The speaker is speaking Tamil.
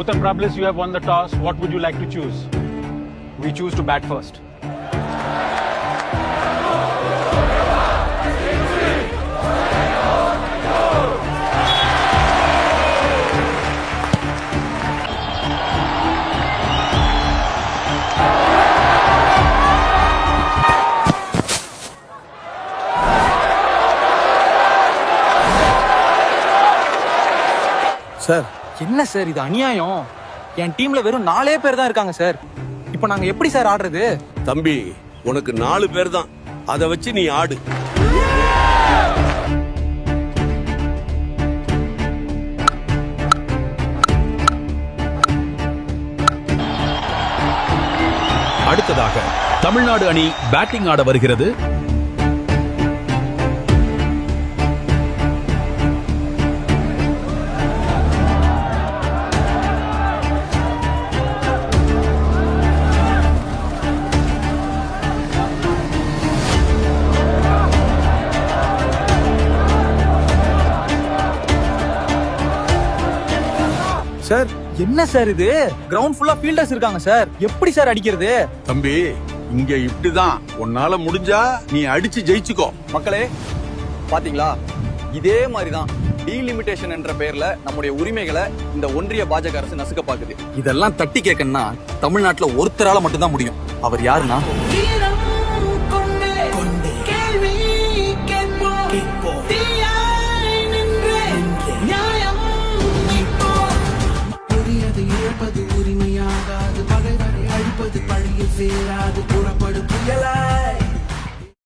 Uttar Prablis, you have won the toss. What would you like to choose? We choose to bat first. Sir, என்ன சார் இது அநியாயம்? என் டீம்ல வெறும் 4 பேர் தான் இருக்காங்க சார். இப்போ நாங்க எப்படி சார் ஆடுறது? தம்பி, உனக்கு 4 பேர் தான். அதை வச்சு நீ ஆடு. அடுத்ததாக தமிழ்நாடு அணி பேட்டிங் ஆட வருகிறது. சார், என்ன சார் இது? கிரவுண்ட் ஃபுல்லா ஃபீல்டர்ஸ் இருக்காங்க சார். எப்படி சார் அடிக்கிறது? தம்பி, இங்க இப்படிதான். உன்னால முடிஞ்சா நீ அடிச்சு ஜெயிச்சுக்கோ. மக்களே, பாத்தீங்களா? இதே மாதிரிதான் டீலிமிட்டேஷன் என்ற பெயர்ல நம்முடைய உரிமைகளை இந்த ஒன்றிய பாஜக அரசு நசுக்க பாக்குது. இதெல்லாம் தட்டி கேட்கணும்னா தமிழ்நாட்டுல ஒருத்தரால மட்டும்தான் முடியும். அவர் யாருன்னா உரிமையாகாது, பகைவரை அழிப்பது பழியில் சேராது, புறப்படும்